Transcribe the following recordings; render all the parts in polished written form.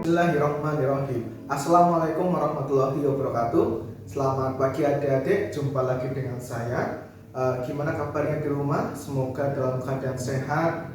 Bismillahirrahmanirrahim. Assalamualaikum warahmatullahi wabarakatuh. Selamat pagi adik-adik, jumpa lagi dengan saya. Gimana kabarnya di rumah? Semoga dalam keadaan sehat,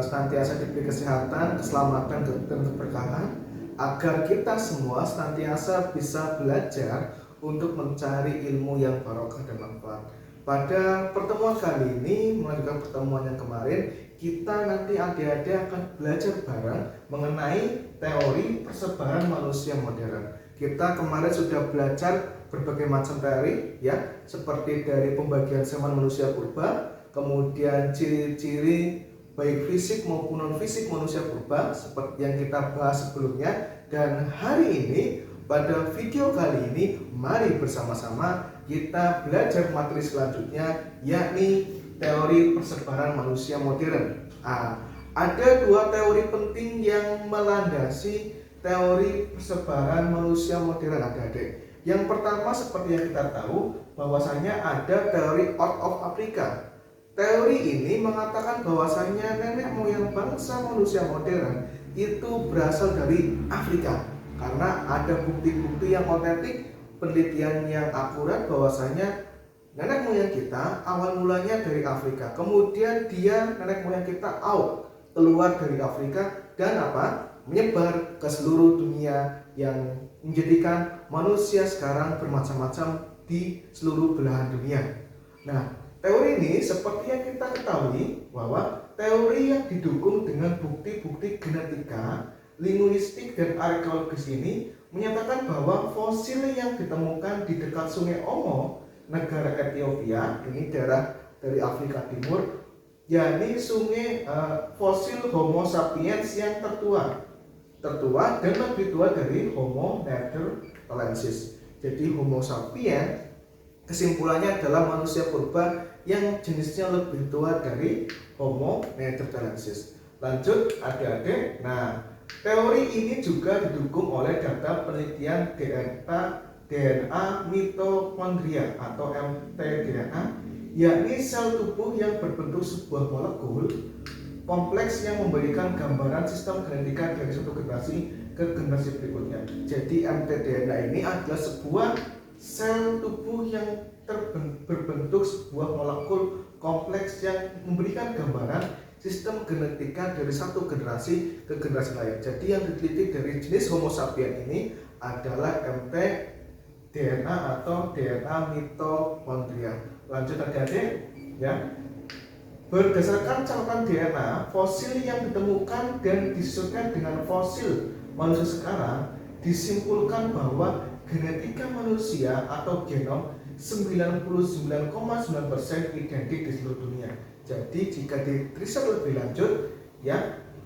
senantiasa diberi kesehatan, keselamatan, dan keberkahan, agar kita semua senantiasa bisa belajar untuk mencari ilmu yang barokah dan manfaat. Pada pertemuan kali ini, melanjutkan pertemuan yang kemarin, kita nanti adik-adik akan belajar bareng mengenai teori persebaran manusia modern. Kita kemarin sudah belajar berbagai macam teori, ya, seperti dari pembagian zaman manusia purba, kemudian ciri-ciri baik fisik maupun non fisik manusia purba, seperti yang kita bahas sebelumnya. Dan hari ini, pada video kali ini, mari bersama-sama kita belajar materi selanjutnya, yakni teori persebaran manusia modern. Ada dua teori penting yang melandasi teori persebaran manusia modern, adik-adik. Yang pertama, seperti yang kita tahu, bahwasanya ada teori out of Africa. Teori ini mengatakan bahwasanya nenek moyang bangsa manusia modern itu berasal dari Afrika, karena ada bukti-bukti yang otentik, penelitian yang akurat bahwasanya nenek moyang kita awal mulanya dari Afrika. Kemudian nenek moyang kita keluar dari Afrika dan menyebar ke seluruh dunia, yang menjadikan manusia sekarang bermacam-macam di seluruh belahan dunia. Nah, teori ini seperti yang kita ketahui bahwa teori yang didukung dengan bukti-bukti genetika, linguistik, dan arkeologis ini menyatakan bahwa fosil yang ditemukan di dekat Sungai Omo, negara Ethiopia, ini daerah dari Afrika Timur, yakni sungai fosil Homo sapiens yang tertua dan lebih tua dari Homo neanderthalensis. Jadi Homo sapiens kesimpulannya adalah manusia purba yang jenisnya lebih tua dari Homo neanderthalensis. Lanjut adik-adik. Nah, teori ini juga didukung oleh data penelitian DNA mitokondria atau mtDNA, yakni sel tubuh yang berbentuk sebuah molekul kompleks yang memberikan gambaran sistem genetika dari satu generasi ke generasi berikutnya. Jadi mtDNA ini adalah sebuah sel tubuh yang berbentuk sebuah molekul kompleks yang memberikan gambaran sistem genetika dari satu generasi ke generasi lain. Jadi yang diteliti dari jenis Homo sapiens ini adalah mtDNA atau DNA mitokondria. Lanjut adik-adik, ya. Berdasarkan catatan DNA, fosil yang ditemukan dan disesuaikan dengan fosil manusia sekarang, disimpulkan bahwa genetika manusia atau genom 99,9% identik di seluruh dunia. Jadi jika diriset lebih lanjut, ya,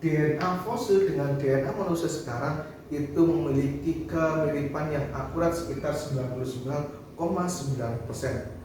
DNA fosil dengan DNA manusia sekarang itu memiliki kemiripan yang akurat sekitar 99,9%.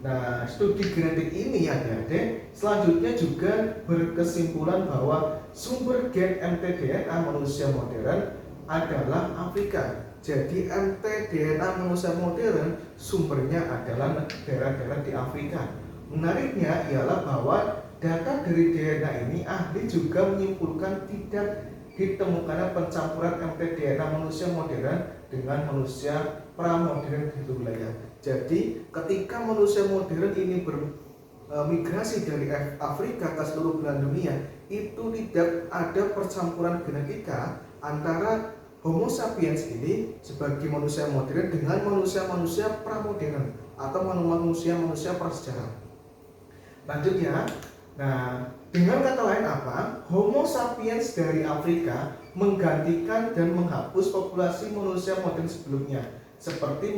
Nah, studi genetik ini, adik-adik, selanjutnya juga berkesimpulan bahwa sumber gen mtDNA manusia modern adalah Afrika. Jadi mtDNA manusia modern sumbernya adalah daerah-daerah di Afrika. Menariknya ialah bahwa data dari DNA ini, ahli juga menyimpulkan tidak ditemukannya pencampuran mtDNA manusia modern dengan manusia pramodern di suatu wilayah. Jadi ketika manusia modern ini bermigrasi dari Afrika ke seluruh belahan dunia, itu tidak ada percampuran genetika antara Homo sapiens ini sebagai manusia modern dengan manusia-manusia pramodern atau manusia-manusia prasejarah. Lanjut ya. Nah, dengan kata lain Homo sapiens dari Afrika menggantikan dan menghapus populasi manusia modern sebelumnya, seperti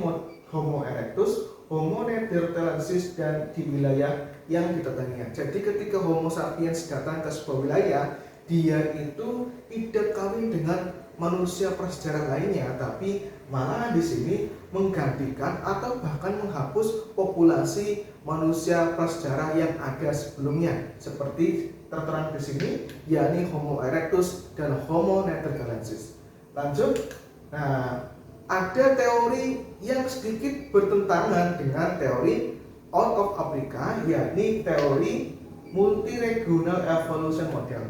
Homo erectus, Homo neanderthalensis, dan di wilayah yang ditetanginya. Jadi ketika Homo sapiens datang ke sebuah wilayah, dia itu tidak kawin dengan manusia prasejarah lainnya, tapi malah di sini menggantikan atau bahkan menghapus populasi manusia prasejarah yang ada sebelumnya, seperti tertera di sini, yakni Homo erectus dan Homo neanderthalensis. Lanjut. Nah, ada teori yang sedikit bertentangan dengan teori out of Africa, yakni teori multiregional evolution model.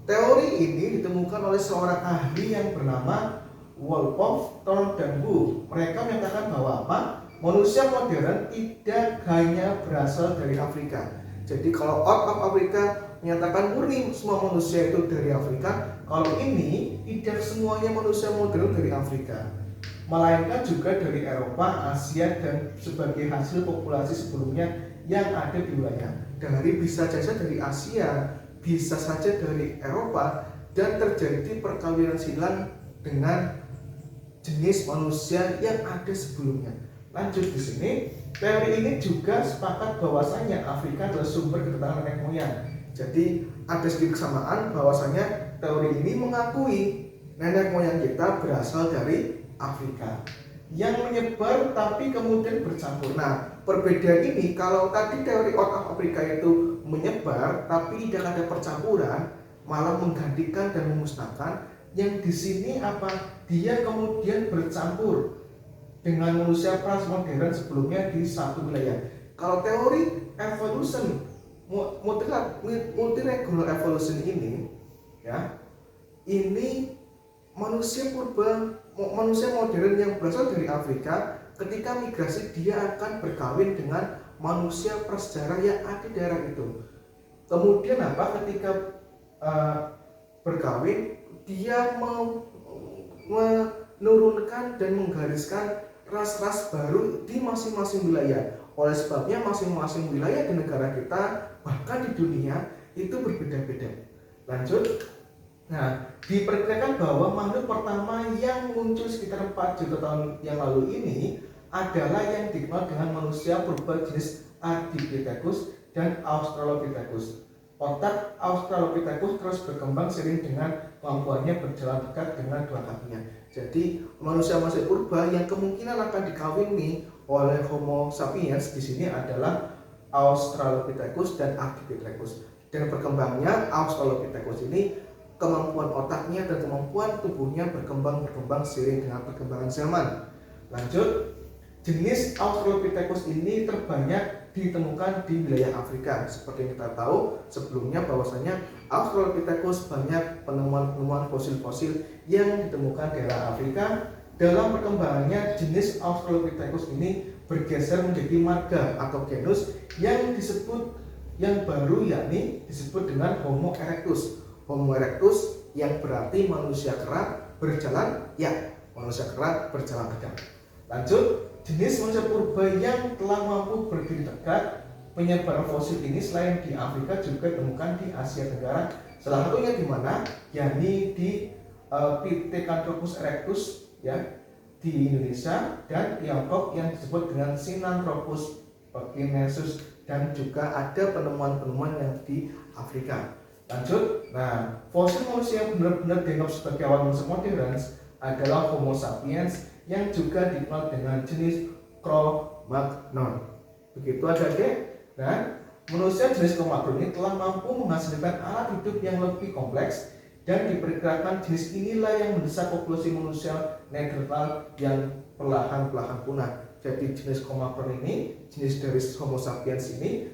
Teori ini ditemukan oleh seorang ahli yang bernama Wolfgang Thorndambu. Mereka menyatakan bahwa manusia modern tidak hanya berasal dari Afrika. Jadi kalau out of Afrika menyatakan murni semua manusia itu dari Afrika, kalau ini tidak semuanya manusia modern dari Afrika, melainkan juga dari Eropa, Asia, dan sebagai hasil populasi sebelumnya yang ada di wilayah. Bisa saja dari Asia, bisa saja dari Eropa, dan terjadi perkawinan silang dengan jenis manusia yang ada sebelumnya. Lanjut di sini, teori ini juga sepakat bahwasanya Afrika adalah sumber kedatangan nenek moyang. Jadi ada sedikit kesamaan bahwasanya teori ini mengakui nenek moyang kita berasal dari Afrika yang menyebar tapi kemudian bercampur. Nah, perbedaan ini kalau tadi teori out of Afrika itu menyebar tapi tidak ada percampuran, malah menggantikan dan memusnahkan, yang di sini dia kemudian bercampur dengan manusia prasmodern sebelumnya di satu wilayah. Kalau teori evolution multiregular evolution ini, ya, ini manusia modern yang berasal dari Afrika, ketika migrasi dia akan berkawin dengan manusia prasejarah yang ada di daerah itu. Kemudian ketika berkawin, dia menurunkan dan menggariskan ras-ras baru di masing-masing wilayah. Oleh sebabnya masing-masing wilayah di negara kita, bahkan di dunia, itu berbeda-beda. Lanjut. Nah, diperkirakan bahwa makhluk pertama yang muncul sekitar 4 juta tahun yang lalu ini adalah yang dikenal dengan manusia purba jenis Ardipithecus dan Australopithecus. Otak Australopithecus terus berkembang seiring dengan kemampuannya berjalan dekat dengan dua kakinya. Jadi manusia purba yang kemungkinan akan dikawini oleh Homo sapiens di sini adalah Australopithecus dan Ardipithecus. Dan perkembangannya Australopithecus ini, kemampuan otaknya dan kemampuan tubuhnya berkembang seiring dengan perkembangan zaman. Lanjut, jenis Australopithecus ini terbanyak ditemukan di wilayah Afrika. Seperti yang kita tahu sebelumnya bahwasanya Australopithecus banyak penemuan fosil-fosil yang ditemukan di daerah Afrika. Dalam perkembangannya, jenis Australopithecus ini bergeser menjadi marga atau genus yang baru, yakni disebut dengan Homo erectus. Homo erectus yang berarti manusia kera berjalan tegak. Lanjut, jenis manusia purba yang telah mampu berdiri tegak. Penyebaran fosil ini selain di Afrika juga ditemukan di Asia Tenggara. Salah satunya di mana? Yakni di Pithecanthropus erectus, ya, di Indonesia, dan Tiongkok yang disebut dengan Sinanthropus pekinaesus, dan juga ada penemuan-penemuan yang di Afrika. Lanjut, nah, fosil manusia yang benar-benar dianggap sebagai awal manusia modern adalah Homo sapiens yang juga dikenal dengan jenis Cro-Magnon. Begitu adik-adik. Nah, manusia jenis Cro-Magnon ini telah mampu menghasilkan alat hidup yang lebih kompleks, dan diperkirakan jenis inilah yang mendesak populasi manusia Neanderthal yang perlahan-lahan punah. Jadi jenis Cro-Magnon ini, jenis dari Homo sapiens ini,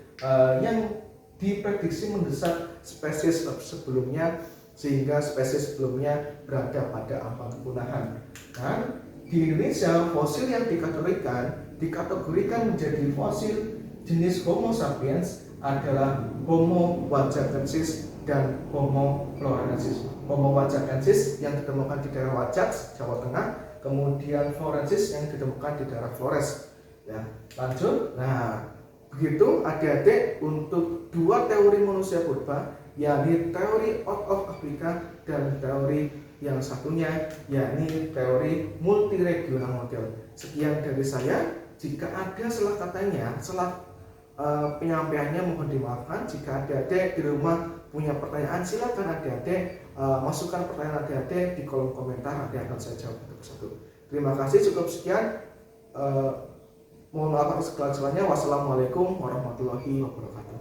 yang diprediksi mendesak spesies sebelumnya, sehingga spesies sebelumnya berada pada ambang kepunahan. Nah, di Indonesia fosil yang dikategorikan menjadi fosil jenis Homo sapiens adalah Homo wajakensis dan Homo florensis. Homo wajakensis yang ditemukan di daerah Wajak, Jawa Tengah, kemudian florensis yang ditemukan di daerah Flores. Ya, lanjut. Nah, begitu adik-adik untuk dua teori manusia purba, yakni teori out of Africa dan teori yang satunya yakni teori multiregional model. Sekian dari saya. Jika ada salah katanya, penyampaiannya mohon dimaafkan. Jika adik-adik di rumah punya pertanyaan, silakan adik-adik masukkan pertanyaan adik-adik di kolom komentar, nanti akan saya jawab satu persatu. Terima kasih, cukup sekian. Mohon maaf atas segala kesalahannya. Wassalamualaikum warahmatullahi wabarakatuh.